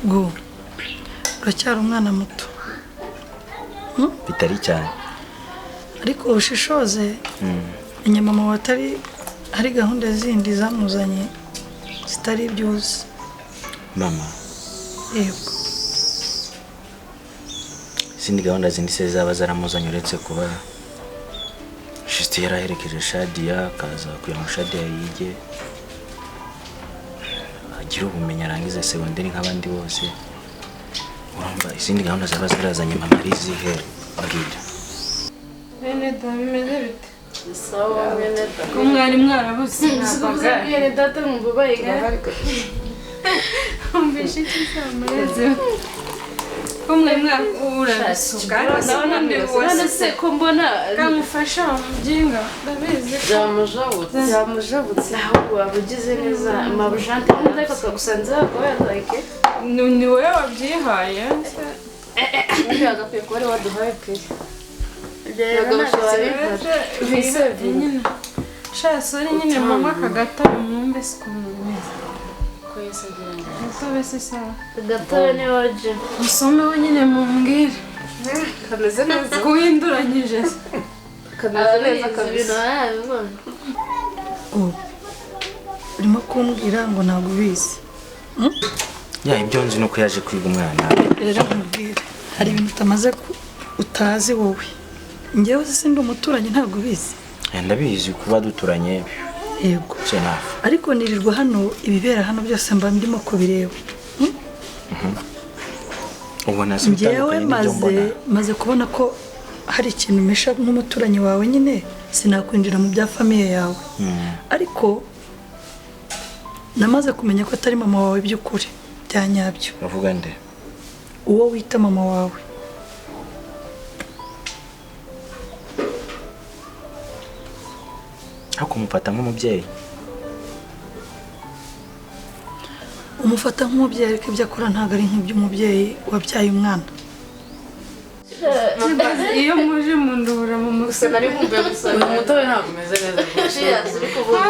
Go. Uracyari umwana muto. Bitari cyane. Ariko ushishoze. Inyamama watari hari gahunda zindi zamuzanye zitari byuzi. Mama. Yego. Sindi gahunda zindi se zaba zaramuzanye uretse kuba Juste yaraherekeje Shadia kaza kuya mu Shadia yige. Agira ubumenyi arangiza secondaire nk'abandi bose. Urumva izindi gahunda zaba zarazanye mama rizihe mbwira. Bene bimeze bite? Sawa bene da. Ko mwari mwarabuze Sikuza bene data mubabaye ariko. Umbishe cyamureze. Ko mwari mwarabusuka ndabona ndibona se ko mbona kamufasha mujinga ndabizi. Jamujabutse aho wabugize neza mabujante ndaka kagusanza ko like. Ni wowe wabyihaye. Ndaga pe ko wari waduhaye pe. Shasori nyine mama kagata mwumbe sikumumeze. Ko yesagira. Mutobe sisa. Gata ni waje. Musome we nyine mumbwire. Kameze neza. Kuhinduranyije. Kameze neza kabino abibona. Urimo kumbwira ngo ntabwo ubizi. Ya ibyo nzi nuko yaje kwiga umwana. Rero nkubwire hari ibintu utamaze utazi wowe. Ngewe sindi umuturanyi ntabwo ubizi. Ndabizi kuba duturanye. Yego. Senafu. Ariko nirirwa hano ibibera hano byose mba ndimo kubireba. Ubona se bitandukanye n'ibyo mbona. Maze kubona ko hari ikintu mesha nk'umuturanyi wawe nyine sinakwinjira mu bya famiye yawe. Ariko namaze kumenya ko atari mama wawe by'ukuri byanyabyo. Bavuga nde? Uwo wita mama wawe. Ako umufata nk'umubyeyi. Umufata nk'umubyeyi ariko ibyo akora ntabwo ari nk'iby'umubyeyi wabyaye umwana. Iyo muje mundura mu musa Nari kumbe gusa umutobe ntabwo umeze neza rwose. Ziri kuvuga.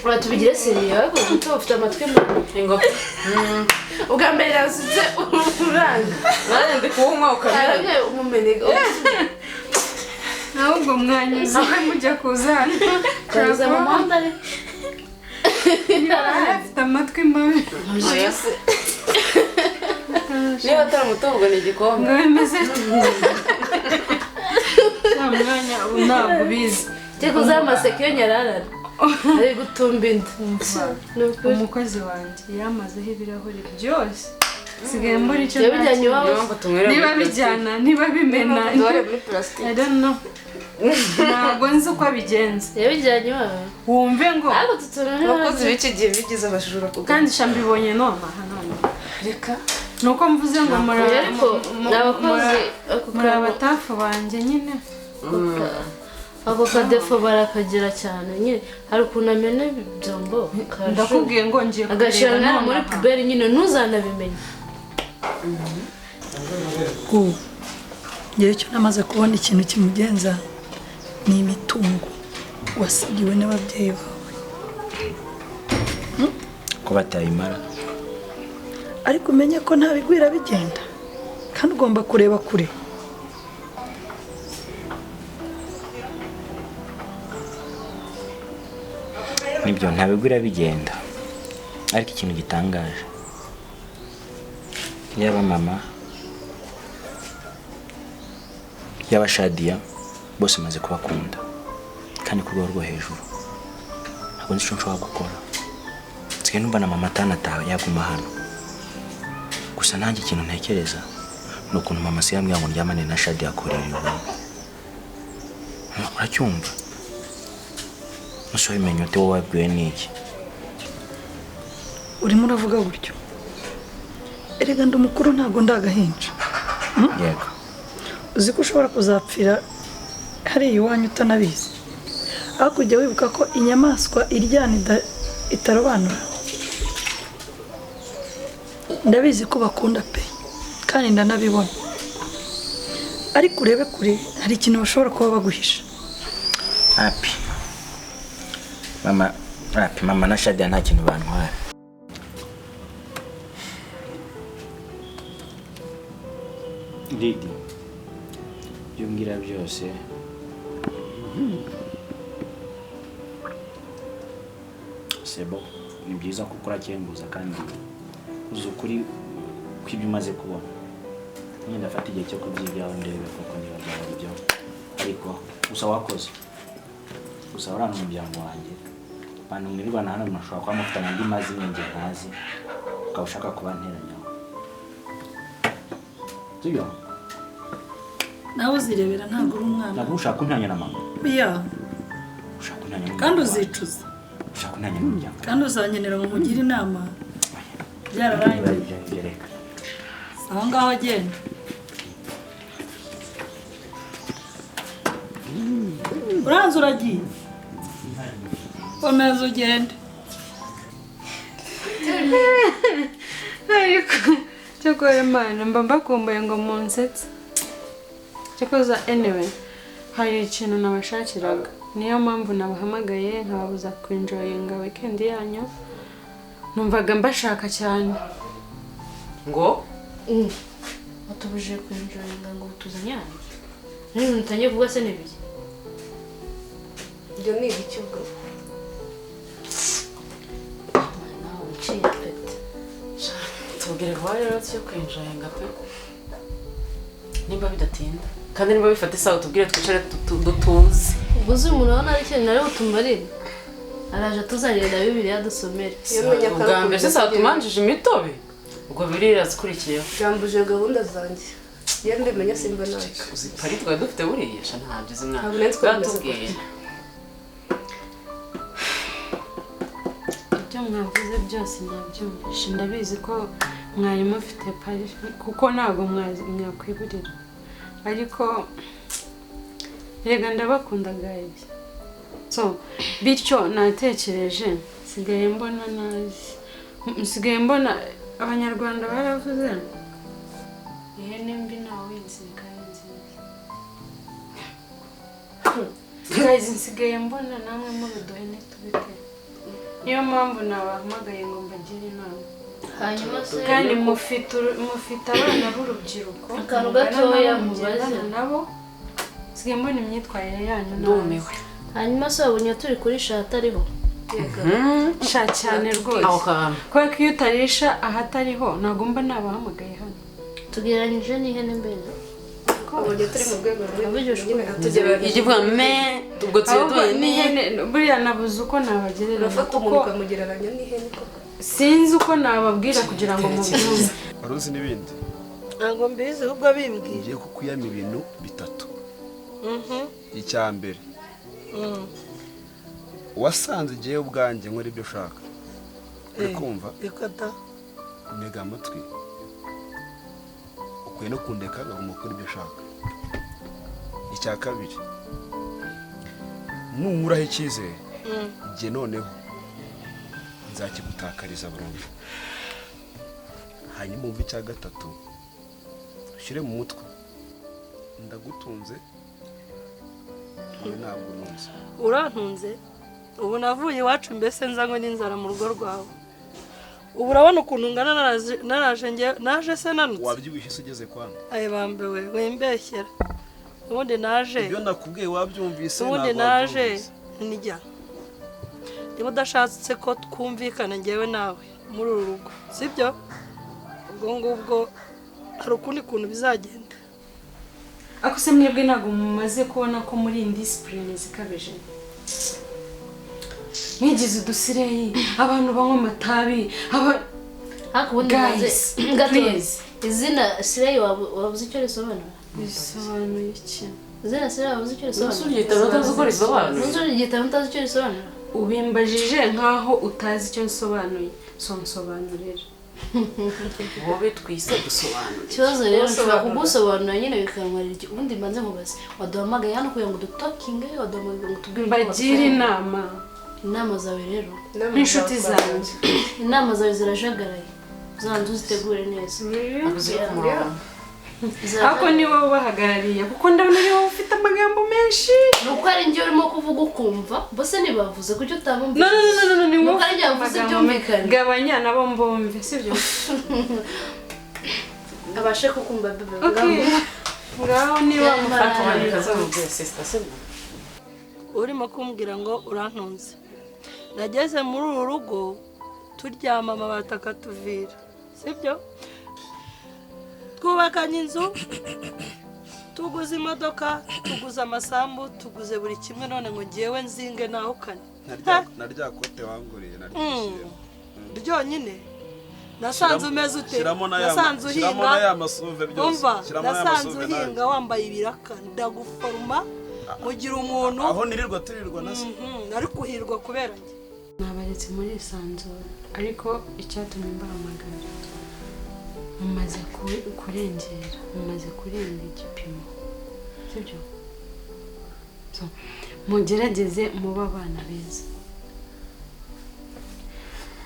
Uratubigire seriye ariko umutobe ufite amatwi ngo ubwa mbere yasutse uranga. Barende kunywa ukamera umumenega. ahubwo mwanyuze mujya kuzana. Kaza mu mandari. Afite amatwi mabi. Niba atari umutobe ni igikombe. Mwemeze. Mwanya ntabwo bizi. Cyeko zamaseke yo nyararara. Ari gutumba inda. Umukozi wanjye yamazeho ibirahuri byose. Sigaye mbura icyo Yabijyanye iwawe. Niba bijyana, niba bimena. I don't know. Ntabwo nzi uko abigenza. Yabijyanye iwawe. Wumve ngo Ariko tuturane abakozi b'iki gihe bigize abajura kuko kandi shambibonye none reka nuko mvuze ngo muri abatafu banjye nyine. Ako kadefo barakagira cyane nyine hari ukuntu amena byombo ndakubwiye ngo ngiye agashira muri puberi nyine ntuzanabimenye. Ngewe cyo namaze kubona ikintu kimugenza ni imitungo wasigiwe n'ababyeyi bawe. Ko batayimara. Ariko umenye ko nta bigwira bigenda kandi ugomba kureba kure. Nibyo ntabigwira bigenda. Ariko ikintu gitangaje. Yaba mama yaba Shadia bose maze kubakunda kandi ku rwego rwo hejuru. Ntabwo nzi icyo nshobora gukora. Nsigaye numva na mama atanataha yaguma hano. Gusa nanjye ikintu ntekereza ni ukuntu mama se yambwira ngo ndyamane na Shadia akorera ibintu. Uracyumva? Mushoye menyote wowe wabwiwe n'iki? Urimo uravuga gutyo. Erega ndi umukuru ntabwo ndagahinja. Yego. Uzi ko ushobora kuzapfira hari iwanyu utanabizi. Aho kujya wibuka ko inyamaswa iryana itarobanura. Ndabizi ko bakunda pe kandi ndanabibona. Ariko urebe kure hari ikintu bashobora kuba baguhisha. Happy. mama na Shadia nta kintu bantwara. Didi byumbwira byose sebo ni byiza ko ukora cyembuza kandi uzi ukuri kw'ibyo umaze kubona. Nyine ndafata igihe cyo kubyibyaho ndebe koko niba byaba byo, ariko gusa wakoze gusa urana umuryango wanjye abantu mwirirwa na hano mashobora kuba mufitana andi mazina njye ntazi ukaba ushaka kubanteranyaho. Sibyo? nawe uzirebera ntabwo uri umwana. Ntabwo ushaka kuntanya na mama. Iya. Ushaka kuntanya na kandi uzicuza. Ushaka kuntanya n'umuryango. kandi uzanyenera ngo nkugire inama. Byararangiye. Reka. Aho ngaho agenda. Uranze uragiye. Komeza ugende. ariko cyakora Imana mba mbakumbuye ngo munsetse. Cyakoza anyway hari ikintu nabashakiraga, niyo mpamvu nabahamagaye nkababuza kwinjoyinga weekend yanyu. Numvaga mbashaka cyane. Ngo watubuje kwinjoyinga ngo tuzanyane. Nini utangiye kuvuga se n'ibiki? ibyo ni ibiki ubwo? Nawe uciye pete. Tubwire ko rero cyo kwinjoyinga pe. Nimba bidatinda kandi nimba bifata isaha tubwire twicare dutuze. Ubuze umuntu abona ari ikintu nari butumarire. Araje tuzanire na Bibiliya dusomere. Ubwa mbere se saa tumanjije imitobe ubwo birira zikurikiyeho. Byambuje gahunda zanjye. Iyo mbimenya simba naje. Uzi pari twari dufite buriya sha ntabyo zimwana. Ntabwo nari twameze Batubwiye. Ibyo mwavuze byose nabyumvishe, ndabizi ko mwari mufite pari kuko ntabwo mwakwiburira, ariko rega ndabakunda guys. So bityo natekereje sigaye mbona nazi, sigaye mbona abanyarwanda baravuze ihene mbi nawe inzikaye nziza. Guys nsigaye mbona namwe mubiduhene tubite, niyo mpamvu nabahamagaye ngo mbagire inama. Hanyuma se Kandi mufite abana b'urubyiruko akantu gatoya mubaze nabo, sigaye mbona imyitwarire yanyu Ndumiwe. hanyuma se wabonye turi kuri shata ariho sha cyane rwose. Aho kantu. Kubera ko iyo utarisha ahatariho ntabwo mba nabahamagaye hano. tugereranyije n'ihene mbere Abonye turi mu rwego rumwe nyine atugereranyije. Igivuga me ubwo Ahubwo tuye n'ihene buriya nabuze uko nabagereranya Urafata umuntu kuko ukamugereranya n'ihene koko. sinzi uko nababwira kugira ngo mubyumve. Waruzi n'ibindi Ntabwo mbizi ahubwo bimbwiye. ngiye kukuyama ibintu bitatu. Icya mbere wasanze igihe ubwanjye nkora ibyo ushaka kumva Ikata. ntega amatwi ukwiye no kundeka ngaguma gukora ibyo ushaka. Icya kabiri nunkuraho icyizere igihe noneho nzakigutakariza burundu. Hanyuma umva icya gatatu ushyire mu mutwe ndagutunze ntabwo nunze. Urantunze ubu navuye iwacu mbese nzanywe n'inzara mu rugo rwawe. Ubu urabona ukuntu ngana naje se nanutse. Wabyibushye se ugeze kwanga? Aye bambewe wembeshyera. Ubundi naje. Ibyo nakubwiye wabyumvise Ubundi naje nijya. Niba udashatse ko twumvikana ngewe nawe muri uru rugo sibyo? Ubwo ngubwo hari ukundi kuntu bizagenda. Ako se mwebwe ntabwo mumaze kubona ko muri indiscipline zikabije? Mwigize udusireyi, abantu banywa amatabi, ariko ubundi maze gato please. izina Sireyi wabuze icyo risobanura? Bisobanuye iki? Izina Sireyi wabuze icyo risobanura? Usubiye utazi uko risobanura. Nuzuri igitabo utazi icyo risobanura? Ubimbajije nkaho utazi icyo nsobanuye, so nsobanurira. Wowe twise gusobanura. Ikibazo rero nshobora kugusobanurira nyine bikanmarira iki. Ubundi mbanze nkubaze waduhamagaye hano kugira ngo dutokinge, waduhamagaye ngo tubwire Mbagire inama. inama zawe rero N'inshuti zanjye. inama zawe zirajagaraye, uzanze uzitegure neza. Abuze ku murongo. ariko ni wowe ubahagarariye kuko ndabona ari wowe ufite amagambo menshi. nuko ari njye urimo kuvuga ukumva bose ntibavuze kucyo utabumva No, ni wowe nuko ari njye wavuze byumvikane gabanya nabo mbumve sibyo. abashe kukumva bebe Ngaho niba mufata urimo kumbwira ngo urantunze. Nageze muri uru rugo turyama amabati akatuvira sibyo, twubakanye inzu, tuguze imodoka, tuguze amasambu, tuguze buri kimwe, none ngo ngewe nzinge nahukane narya kote wanguriye ryonyine. Nasanze umeze ute? Nasanze uhinga umva, nasanze uhinga wambaye ibiraka, ndaguforma kugira umuntu aho nirirwa turirwa nase nari kuhirwa kubera njye. Nabaretse muri isanzura ariko icyatumye mbahamagara mumaze kurengera, mumaze kurenga igipimo sibyo. So mugerageze muba abana beza.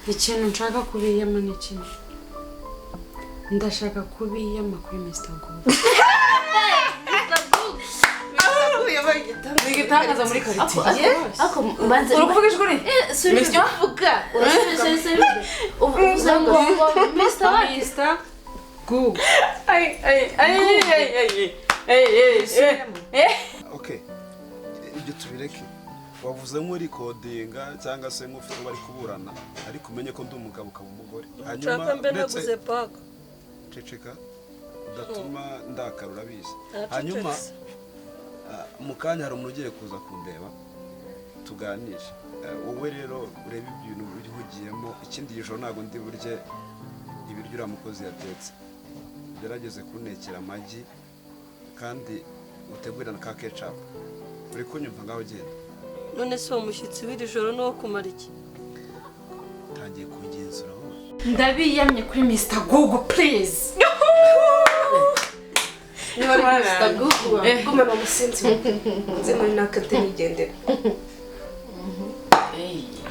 Ikintu nshaka kubiyama ni kimwe, ndashaka kubiyama kuri Mr. Good. Igitangaza muri quartier. ako mbanze Uruvugisha kuri? suri kuvuga uzango Mr. Good. okay ibyo tubireke. Wavuze nk'uri kodinga cyangwa se nk'ufite bari kuburana, ariko umenye ko ndi umugabo ukaba umugore. Hanyuma mbe naguze paka ceceka udatuma ndakara urabizi. Hanyuma mu kanya hari umuntu ugiye kuza kundeba tuganije. Wowe rero urebe ibintu biri hugiyemo. Ikindi ijoro ntago ndi burye ibiryo uramukozi yatetse. Gerageze kunekera amagi kandi utegurira na ka ketchup. Uri kunyumva ngaho genda. None se uwo mushyitsi w'iri joro no kumara iki? Tangiye kugenzura ho. Ndabiyamye kuri Mr. Google please. niba ari Mr. Google guma bamusinzi nze muri nakate nigendera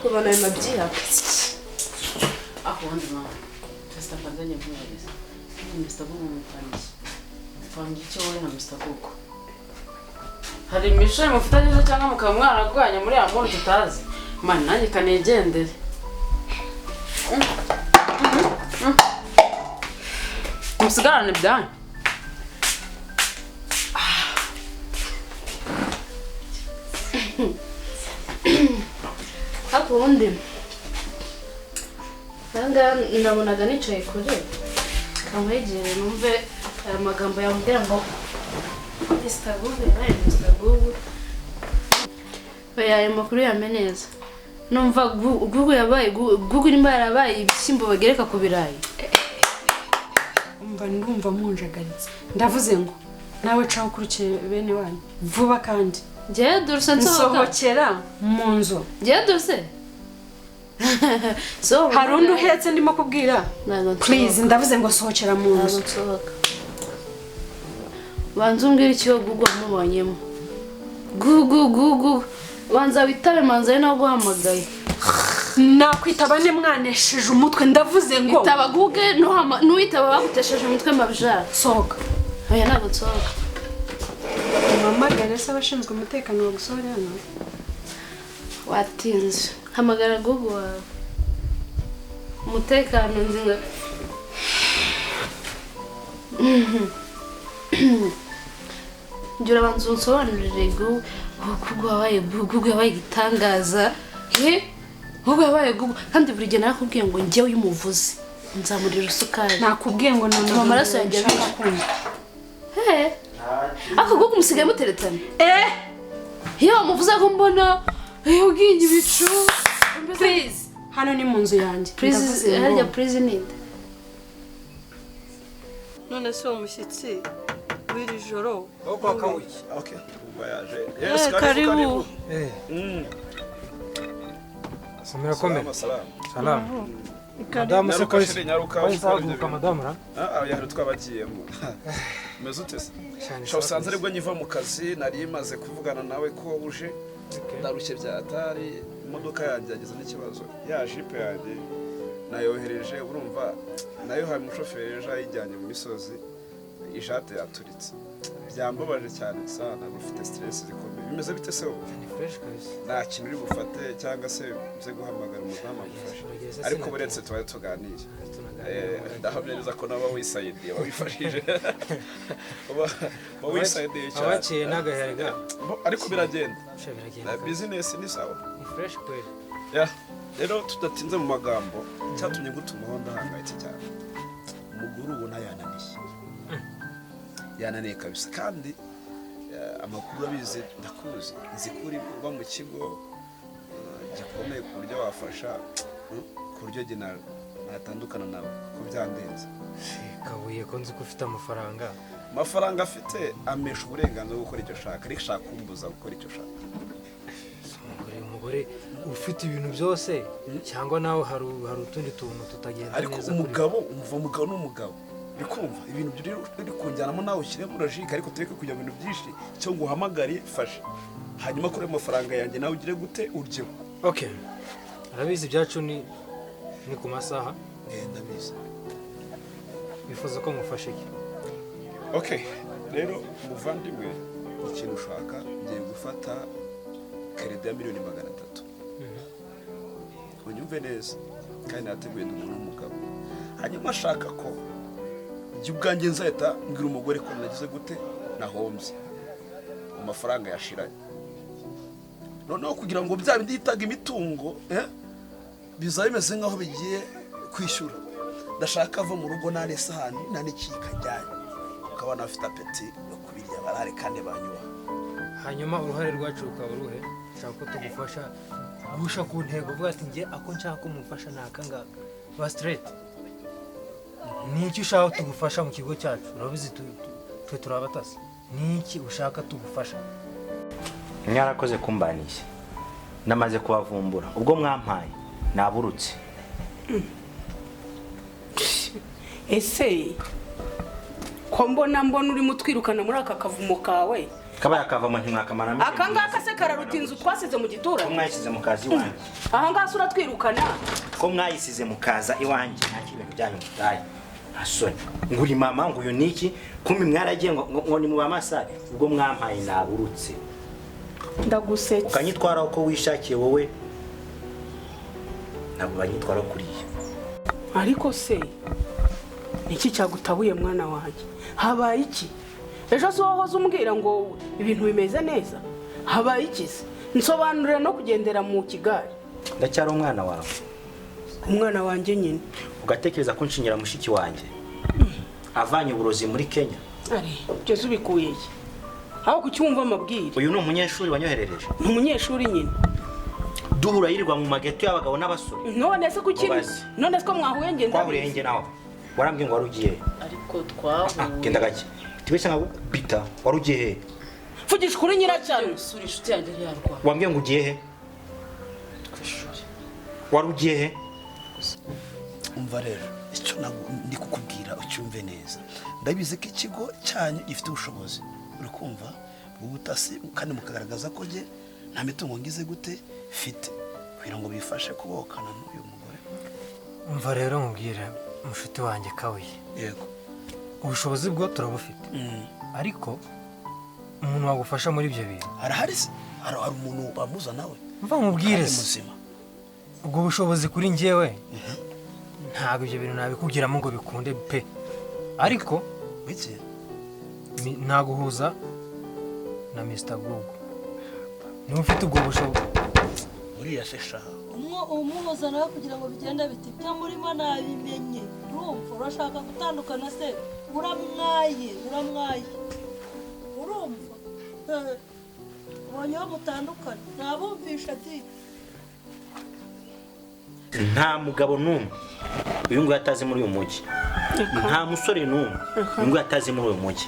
kuba nawe mabyiha aho ndi mama testa fadhanya bweza Mr. Google mfanyije mfanyije cyo we na Mr. Google hari imishoye mufitanyije cyangwa mukaba mwaragwanya muri amoro tutazi man nanjye kanegendere musigarane byanyu ako undi nanga ndabonaga nicaye kure kamwegere numve aya magambo yambwira ngo Mr. Google aya makuru yameneza numva Google yabaye Google nimba yarabaye ibishyimbo bagereka ku birayi. Umva ndumva munjagaritse. Ndavuze ngo nawe caho ukurikiye bene wanyu vuba kandi Je durse nsohokera mu nzu. Je durse so Hari undi uhetse ndimo kubwira. Please ndavuze ngo sohokera mu nzu. Banzumbwira icyo Google mubonyemo. Google banza witabe manza ari nawo guhamagaye. Nakwitaba ne mwanesheje umutwe ndavuze ngo Itaba Google nuwitaba bagutesheje umutwe mabjara. sohoka. Oya ntabwo nsohoka. Mamagara se abashinzwe umutekano wa gusohora hano. Watinze. Hamagara Google wawe. Umutekano nzinga. Njura banzu nsobanurire Google yabaye igitangaza. Google yabaye Google kandi buri gihe narakubwiye ngo njye uyumuvuze nzamurira usukari. Nakubwiye ngo none amaraso yanjye abikunda. Ako Google musigaye muteretana. Iyo muvuze ko mbona ubwingi bicu. Please hano ni mu nzu yanjye. Please harya please need. None se uwo mushyitsi w'iri joro Okay. Yes, karibu. Samira komera. Salam. Madame se kwese. Nyaruka Wazaguka madame ra? yari twabagiyemo. Meze utese. Usanze aribwo nyiva mu kazi nari maze kuvugana nawe ko uje. Ndarushye byatari imodoka yanjye yagize n'ikibazo. Ya jipe yanjye nayohereje urumva nayo hari umushoferi ejo ayijyanye mu misozi ishati yaturitse byambabaje cyane sana bifite stress zikomeye bimeze bite se wowe Ni fresh kabisa. nta kintu uri bufate cyangwa se uze guhamagara umudamu agufashe ariko buretse tubaye tuganiye ndahamya neza ko naba wisayidiye wabifashije wisayidiye cyane Abaciye n'agaherega. ariko biragenda Biragenda. business ni sawa Ni fresh kweli. rero tudatinze mu magambo cyatumye gutumaho ndahangayitse cyane umugore ubona yananiye kabisa kandi amakuru abizi ndakuzi nzi ko uri kuba mu kigo gikomeye ku buryo wafasha ku buryo natandukana nawe ko byandenze Kabuye ko nzi ko ufite amafaranga afite amesha uburenganzira bwo gukora icyo ashaka ariko ashaka kumbuza gukora icyo ashaka umugore ufite ibintu byose cyangwa nawe hari utundi tuntu tutagenda neza ariko umugabo n'umugabo bikumva ibintu biri kunjyanamo nawe ushyiremo urajika ariko tureke kujya mu bintu byinshi cyo ngo uhamagare fashe hanyuma kuri amafaranga yanjye nawe ugire gute uryeho okay arabizi ibyacu ni ku masaha ndabizi bifuza ko mufashe iki okay rero umuvandimwe ikintu ushaka ngiye gufata kerede ya miliyoni 300 unyumve neza kandi nateguye ndi umuntu w'umugabo hanyuma ashaka ko jya ubwanjye nzahita mbwira umugore ko nagize gute nahombye amafaranga yashiranye noneho kugira ngo bya bindi yitaga imitungo bizaba bimeze nk'aho bigiye kwishyura ndashaka ava mu rugo nta n'isahani nta n'ikiyiko ajyanye ukabona afite apeti yo kubirya barare kandi banyuha hanyuma uruhare rwacu rukaba uruhe nshaka ko tugufasha gusha ku ntego uvuga ati njye ako nshaka ko mumfasha ni aka ngaka ba straight ni iki ushaka tugufasha mu kigo cyacu urabizi twe turi abatasi ni iki ushaka tugufasha mwarakoze kumbanisha namaze kubavumbura ubwo mwampaye naburutse ese ko mbona urimo twirukana muri aka kavumo kawe kabaye akavamo ntimwakamara aka ngaka se kararuta inzu twasize mu giturage ko mwayisize mu kazi iwanjye aha ngaha uratwirukana ko mwayisize mu kaza iwanjye nta kintu byanyu mutaye asoni nguri mama ngo uyu niki kumi mwaragiye ngo ni mu bamasari ubwo mwampaye naburutse ndagusetse ukanyitwara uko wishakiye wowe ntabwo banyitwara kuriya ariko se iki cyagutabuye mwana wanjye habaye iki ejo se wahoze umbwira ngo ibintu bimeze neza habaye iki se nsobanurira no kugendera mu kigari ndacyari umwana wawe umwana wanjye nyine ugatekereza ko nshingira mushiki wanjye avanye uburozi muri Kenya ari byose ubikuye iki aho kucyumva amabwire uyu ni umunyeshuri wanyoherereje ni umunyeshuri nyine duhura yirirwa mu mageto y'abagabo n'abasore none se kuki none se ko mwahuye ngenda twahuriye nge nawe warambwiye ngo warugiye ariko twahuye genda gake tibese nka bita warugiye he vugisha kuri nyiracyane usura inshuti yanjye yarwa wambwiye ngo ugiye he warugiye he umva rero icyo ndi kukubwira ucyumve neza ndabizi ko ikigo cyanyu gifite ubushobozi uri kumva bw'ubutasi kandi mukagaragaza ko nge nta mitungo ngize gute mfite kugira ngo bifashe kubokana n'uyu mugore umva rero mubwire mushuti wanjye kabuye yego ubushobozi bwo turabufite ariko umuntu wagufasha muri ibyo bintu harahari se hari umuntu wamuza nawe mva mubwire muzima ubwo bushobozi kuri njyewe ntabwo ibyo bintu nabikubwiramo ngo bikunde pe ariko bike naguhuza na Mr. Google niba ufite ubwo bushobozi uriya sesha umuhuza nawe kugira ngo bigende biti byo murimo nabimenye urumva urashaka gutandukana se uramwaye urumva ubonye aho mutandukana ntabumvisha ati nta mugabo n'umwe uyu nguyu atazi muri uyu mujyi nta musore n'umwe uyu nguyu atazi muri uyu mujyi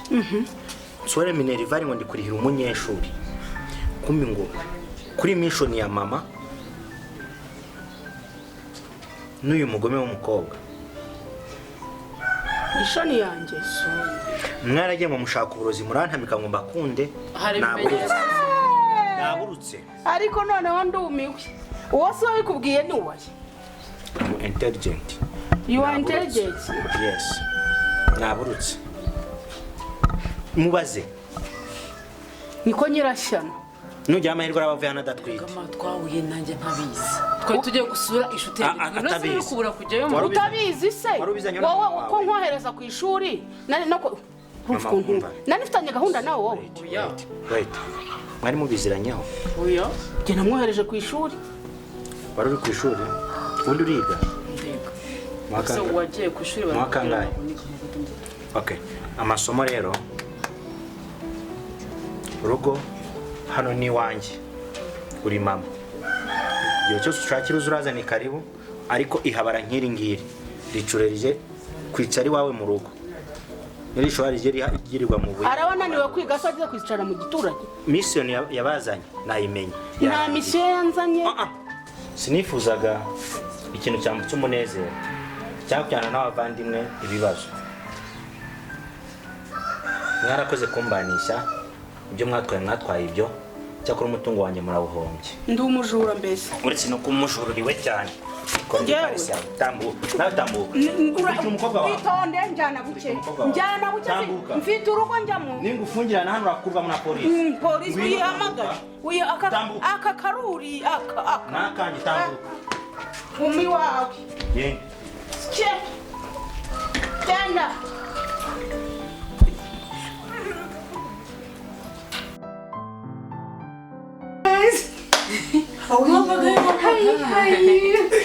nsore Minerval ngo ndi kurihira umunyeshuri kumbi ngo kuri mission ya mama n'uyu mugome w'umukobwa ishoni yanjye mwaragiye mu mushaka uburozi murantamika ngo mbakunde naburutse ariko noneho ndumiwe uwo se wabikubwiye ni uwaye intelligent you are intelligent yes naburutse mubaze niko nyirashyano nugira amahirwe arabavuye hano adatwite Gama twahuye nanjye ntabizi. Twari tugiye gusura inshuti yanjye. atabizi. Nasi kubura kujyayo mu Wari ubizi- utabizi se wari ubizanye na mama wowe wawe. uko nkohereza ku ishuri nari nako Mama, umva. nari mfitanye gahunda nawe wowe wait mwari mubiziranyeho Oya. njye namwohereje ku ishuri wari uri ku ishuri ubundi uriga Ese wagiye ku ishuri Mwakangahe? Okay, amasomo rero urugo hano ni iwanjye uri mama igihe cyose ushakira uza uraza ni karibu ariko ihabara nk'iri ngiri ricurerije kwicara iwawe mu rugo nirishobora rigirirwa mu buye araba ananiwe kwiga se agiye kwicara mu giturage misiyoni yabazanye nayimenye nta misiyo yanzanye sinifuzaga ikintu cyambutse umunezero cyakujyana n'abavandimwe ibibazo mwarakoze kumbanisha ibyo mwatwaye ibyo cyakora umutungo wanjye murawuhombye ndi umujura mbese uretse no kumujururiwe cyane Njyewe? umukobwa wawe witonde njyana buke Umukobwa wawe. njyana buke Tambuka. mfite urugo njyamo ningufungirana hano urakurwamo na polisi polisi Ngwino uyihamagare Tambuka. aka karuri aka nakanjye tambuka umi wawe Genda. cye genda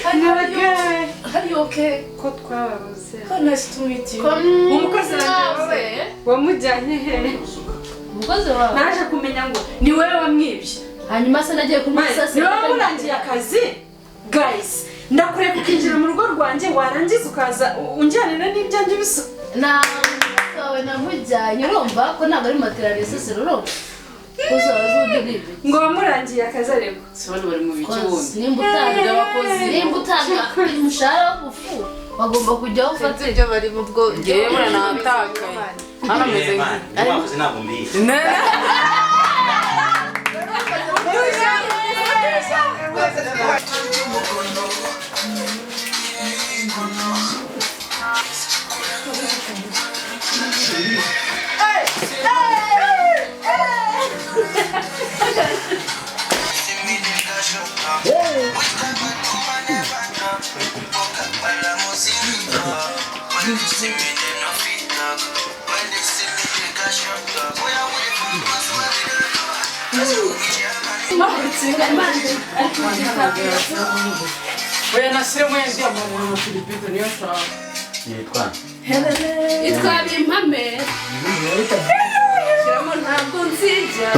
Are you okay? ko twababuze Oh, nice to meet you. umukozi wanjye wamujyanye he Umukozi wawe. naje kumenya ngo ni wowe wamwibye Hanyuma se nagiye kumusasa. ni wowe wamurangiye akazi guys ndakureka ukinjira mu rugo rwanjye warangiza ukaza unjyanira n'ibyanjye bisa Na sawe namujyanye urumva ko ntabwo ari materialiste siruro. Kuzo azudiribe. ngo wamurangiye akazi ariko Sibone bari mu biki wundi. Nimba utanga abakozi, nimba utanga umushahara w'ubufu, bagomba kujyaho ufatira. ibyo bari mu bwo Ngewe mura natakaye. Hano meze Imana, wavuze ntabwo mbizi Oya nashyiremo ya ndiya muntu na Filipito niyo shaka. yitwa Itwara impame. Ntabwo nzijya.